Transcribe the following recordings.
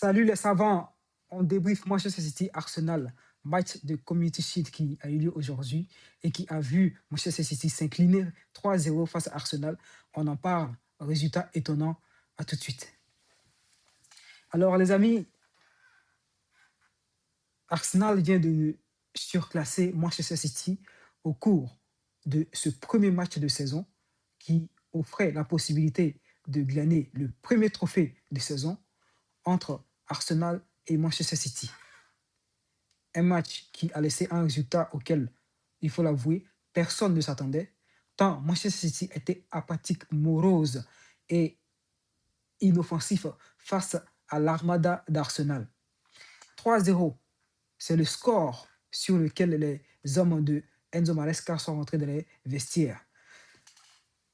Salut les savants, on débrief Manchester City Arsenal, match de Community Shield qui a eu lieu aujourd'hui et qui a vu Manchester City s'incliner 3-0 face à Arsenal. On en parle, résultat étonnant, à tout de suite. Alors les amis, Arsenal vient de surclasser Manchester City au cours de ce premier match de saison qui offrait la possibilité de glaner le premier trophée de saison entre Arsenal et Manchester City. Un match qui a laissé un résultat auquel, il faut l'avouer, personne ne s'attendait, tant Manchester City était apathique, morose et inoffensif face à l'armada d'Arsenal. 3-0, c'est le score sur lequel les hommes de Enzo Maresca sont rentrés dans les vestiaires.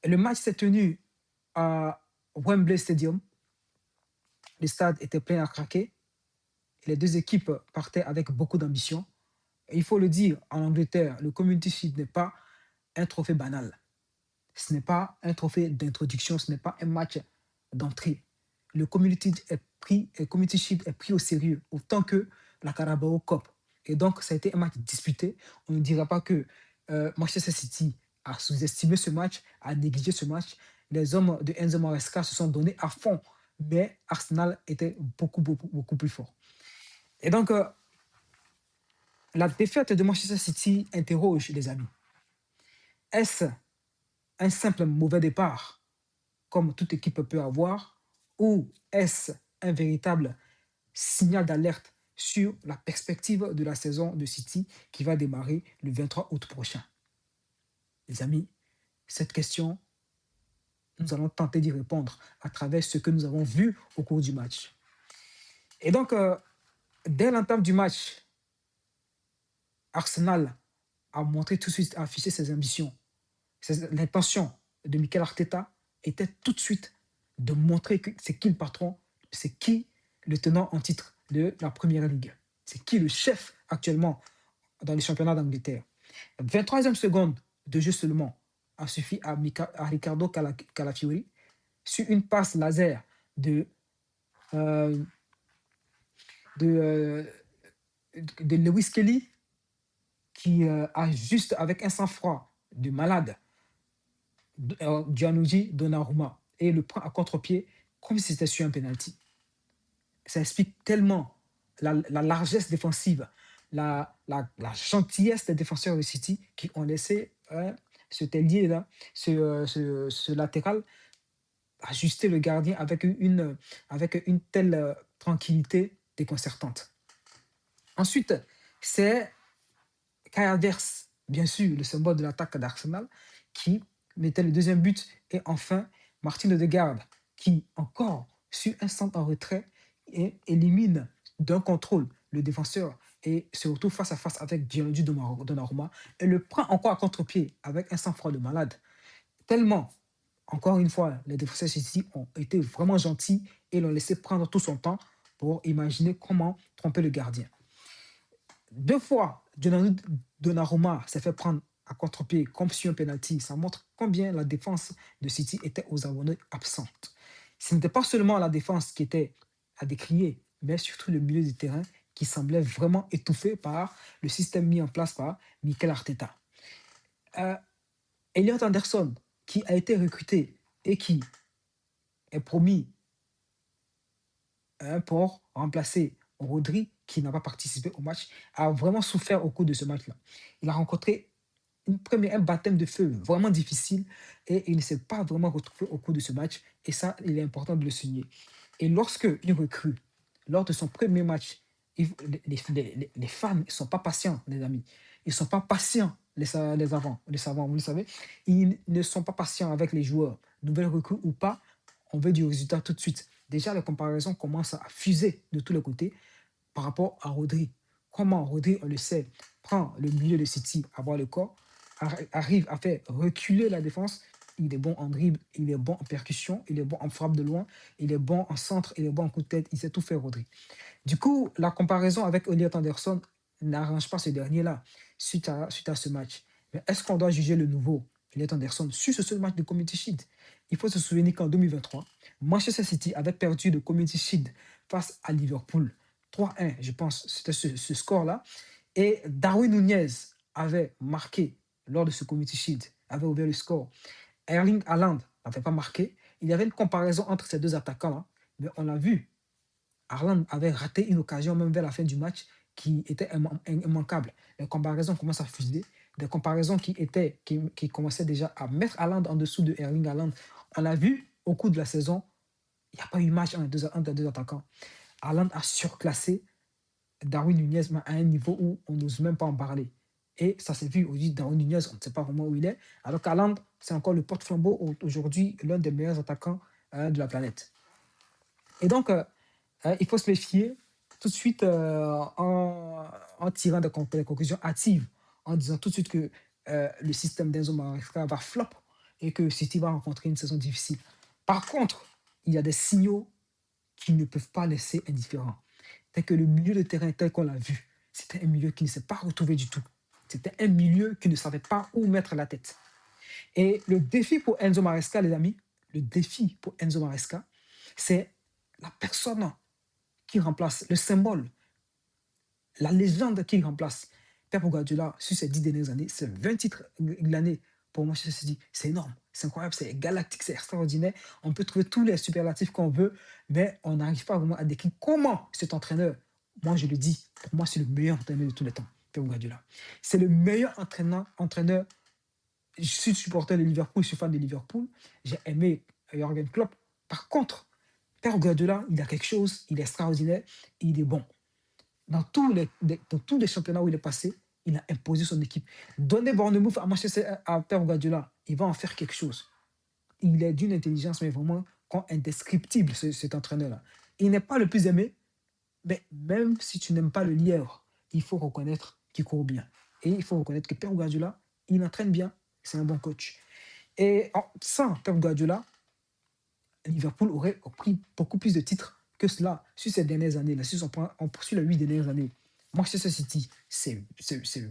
Le match s'est tenu à Wembley Stadium. Le stade était plein à craquer. Les deux équipes partaient avec beaucoup d'ambition. Et il faut le dire, en Angleterre, le Community Shield n'est pas un trophée banal. Ce n'est pas un trophée d'introduction, ce n'est pas un match d'entrée. Le Community Shield est pris au sérieux, autant que la Carabao Cup. Et donc, ça a été un match disputé. On ne dira pas que Manchester City a sous-estimé ce match, a négligé ce match. Les hommes de Enzo Maresca se sont donnés à fond, mais Arsenal était beaucoup plus fort. Et donc, la défaite de Manchester City interroge les amis. Est-ce un simple mauvais départ, comme toute équipe peut avoir, ou est-ce un véritable signal d'alerte sur la perspective de la saison de City qui va démarrer le 23 août prochain? Les amis, cette question, nous allons tenter d'y répondre à travers ce que nous avons vu au cours du match. Et donc, dès l'entame du match, Arsenal a montré tout de suite, a affiché ses ambitions. L'intention de Mikel Arteta était tout de suite de montrer que c'est qui le patron, c'est qui le tenant en titre de la Première Ligue, c'est qui le chef actuellement dans les championnats d'Angleterre. 23e seconde de jeu seulement a suffi à Ricardo Calafiori sur une passe laser de Lewis Kelly qui a juste avec un sang-froid de malade Gianluigi Donnarumma et le prend à contre-pied comme si c'était sur un penalty. Ça explique tellement la largesse défensive, la gentillesse des défenseurs de City qui ont laissé ce ailier-là, ce latéral, ajuster le gardien avec une telle tranquillité déconcertante. Ensuite, c'est Kai Havertz, bien sûr, le symbole de l'attaque d'Arsenal, qui mettait le deuxième but. Et enfin, Martin Odegaard, qui, encore, sur un centre en retrait, et élimine d'un contrôle le défenseur et se retrouve face à face avec Gianluigi Donnarumma et le prend encore à contre-pied avec un sang-froid de malade. Tellement, encore une fois, les défenseurs City ont été vraiment gentils et l'ont laissé prendre tout son temps pour imaginer comment tromper le gardien. 2 fois, Donnarumma s'est fait prendre à contre-pied comme sur un penalty. Ça montre combien la défense de City était aux abonnés absente. Ce n'était pas seulement la défense qui était à décrier, mais surtout le milieu du terrain qui semblait vraiment étouffé par le système mis en place par Mikel Arteta. Elliot Anderson, qui a été recruté et qui est promis pour remplacer Rodri, qui n'a pas participé au match, a vraiment souffert au cours de ce match-là. Il a rencontré un baptême de feu vraiment difficile et il ne s'est pas vraiment retrouvé au cours de ce match. Et ça, il est important de le souligner. Et lorsque une recrue, lors de son premier match, les fans ne sont pas patients, les amis. Ils ne sont pas patients, les savants, vous le savez. Ils ne sont pas patients avec les joueurs, nouvelles recrues ou pas. On veut du résultat tout de suite. Déjà, les comparaisons commencent à fuser de tous les côtés par rapport à Rodri. Comment Rodri, on le sait, prend le milieu de City à bras le corps, arrive à faire reculer la défense. Il est bon en dribble, il est bon en percussion, il est bon en frappe de loin, il est bon en centre, il est bon en coup de tête, il sait tout faire, Rodri. Du coup, la comparaison avec Elliot Anderson n'arrange pas ce dernier-là suite à ce match. Mais est-ce qu'on doit juger le nouveau Elliot Anderson sur ce seul match de Community Shield. Il faut se souvenir qu'en 2023, Manchester City avait perdu de Community Shield face à Liverpool. 3-1, je pense, c'était ce score-là. Et Darwin Nunez avait marqué lors de ce Community Shield, avait ouvert le score. Erling Haaland n'avait pas marqué. Il y avait une comparaison entre ces deux attaquants-là, mais on l'a vu. Haaland avait raté une occasion même vers la fin du match qui était immanquable. Les comparaisons commencent à fuser. Des comparaisons qui commençaient déjà à mettre Haaland en dessous de Erling Haaland. On l'a vu au cours de la saison, il n'y a pas eu match entre les deux attaquants. Haaland a surclassé Darwin Nunez à un niveau où on n'ose même pas en parler. Et ça s'est vu aujourd'hui, Darwin Nunez, on ne sait pas vraiment où il est. Alors qu'Haaland, c'est encore le porte-flambeau aujourd'hui, l'un des meilleurs attaquants de la planète. Et donc, il faut se méfier tout de suite en tirant des conclusions hâtives, en disant tout de suite que le système d'Enzo Maresca va flop et que City va rencontrer une saison difficile. Par contre, il y a des signaux qui ne peuvent pas laisser indifférent. C'est que le milieu de terrain tel qu'on l'a vu, c'était un milieu qui ne s'est pas retrouvé du tout. C'était un milieu qui ne savait pas où mettre la tête. Et le défi pour Enzo Maresca, les amis, le défi pour Enzo Maresca, c'est la personne qui remplace, le symbole, la légende qui remplace. Pep Guardiola, sur ces 10 dernières années, c'est 20 titres l'année pour Manchester City. C'est énorme, c'est incroyable, c'est galactique, c'est extraordinaire. On peut trouver tous les superlatifs qu'on veut, mais on n'arrive pas vraiment à décrire comment cet entraîneur, moi je le dis, pour moi c'est le meilleur entraîneur de tous les temps, Pep Guardiola. C'est le meilleur entraîneur. Je suis supporter de Liverpool, je suis fan de Liverpool. J'ai aimé Jürgen Klopp. Par contre, Pep Guardiola, il a quelque chose, il est extraordinaire, il est bon. Dans tous les championnats où il est passé, il a imposé son équipe. Donnez Bournemouth à Pep Guardiola, il va en faire quelque chose. Il est d'une intelligence, mais vraiment indescriptible, cet entraîneur-là. Il n'est pas le plus aimé, mais même si tu n'aimes pas le lièvre, il faut reconnaître qu'il court bien. Et il faut reconnaître que Pep Guardiola, il entraîne bien, c'est un bon coach. Et sans Pep Guardiola, Liverpool aurait pris beaucoup plus de titres que cela sur ces dernières années. Là, si on poursuit les 8 dernières années, Manchester City, c'est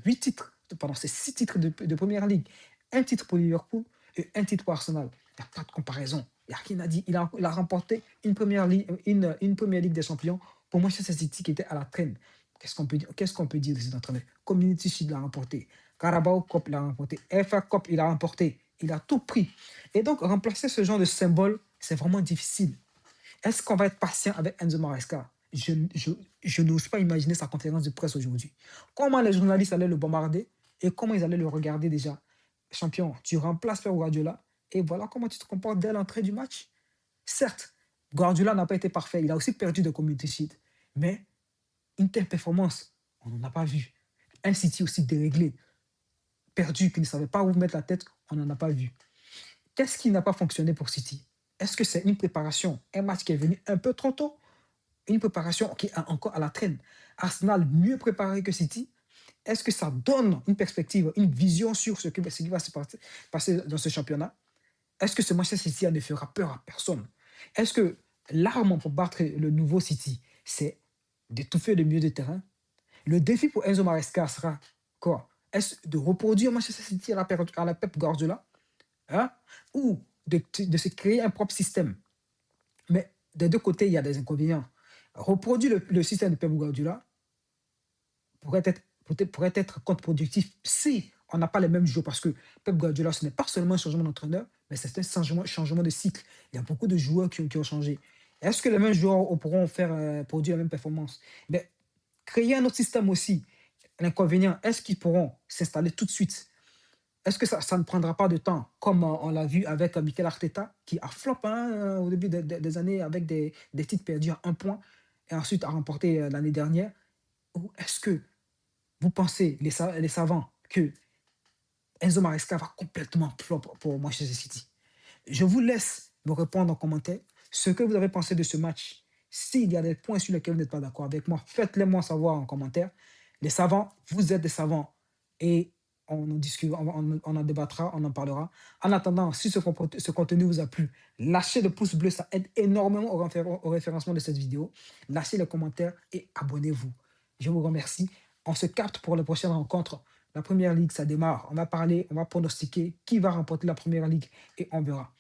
8 titres, pardon, c'est 6 titres de Première Ligue. Un titre pour Liverpool et un titre pour Arsenal. Il n'y a pas de comparaison. Il n'y a rien à dire. Il a remporté une première Ligue des Champions pour Manchester City qui était à la traîne. Qu'est-ce qu'on peut dire de cet entraîneur? Community Shield l'a remporté. Carabao Cup l'a remporté. FA Cup, il a remporté. Il a tout pris. Et donc, remplacer ce genre de symbole, c'est vraiment difficile. Est-ce qu'on va être patient avec Enzo Maresca? Je n'ose pas imaginer sa conférence de presse aujourd'hui. Comment les journalistes allaient le bombarder et comment ils allaient le regarder déjà. Champion, tu remplaces Pep Guardiola et voilà comment tu te comportes dès l'entrée du match. Certes, Guardiola n'a pas été parfait. Il a aussi perdu de Community Shield. Mais une telle performance, on n'en a pas vu. Un City aussi déréglé, perdu, qui ne savait pas où mettre la tête, on n'en a pas vu. Qu'est-ce qui n'a pas fonctionné pour City? Est-ce que c'est une préparation, un match qui est venu un peu trop tôt? Une préparation qui est encore à la traîne? Arsenal mieux préparé que City? Est-ce que ça donne une perspective, une vision sur ce qui va se passer dans ce championnat? Est-ce que ce Manchester City ne fera peur à personne? Est-ce que l'arme pour battre le nouveau City, c'est d'étouffer le milieu de terrain? Le défi pour Enzo Maresca sera quoi? Est-ce de reproduire Manchester City à la Pep Guardiola, hein? Ou de se créer un propre système? Mais des deux côtés, il y a des inconvénients. Reproduire le système de Pep Guardiola pourrait être contre-productif si on n'a pas les mêmes joueurs. Parce que Pep Guardiola, ce n'est pas seulement un changement d'entraîneur, mais c'est un changement de cycle. Il y a beaucoup de joueurs qui ont changé. Est-ce que les mêmes joueurs pourront produire la même performance? Mais créer un autre système aussi. L'inconvénient, est-ce qu'ils pourront s'installer tout de suite? Est-ce que ça ne prendra pas de temps, comme on l'a vu avec Mikel Arteta, qui a flop au début des années avec des titres perdus à un point et ensuite a remporté l'année dernière? Ou est-ce que vous pensez, les savants, que Enzo Maresca va complètement flop pour Manchester City? Je vous laisse me répondre en commentaire ce que vous avez pensé de ce match. S'il y a des points sur lesquels vous n'êtes pas d'accord avec moi, faites-les moi savoir en commentaire. Les savants, vous êtes des savants et on en discute, on en débattra, on en parlera. En attendant, si ce contenu vous a plu, lâchez le pouce bleu, ça aide énormément au référencement de cette vidéo. Lâchez les commentaires et abonnez-vous. Je vous remercie. On se capte pour la prochaine rencontre La première ligue, ça démarre. On va parler, on va pronostiquer qui va remporter la première ligue et on verra.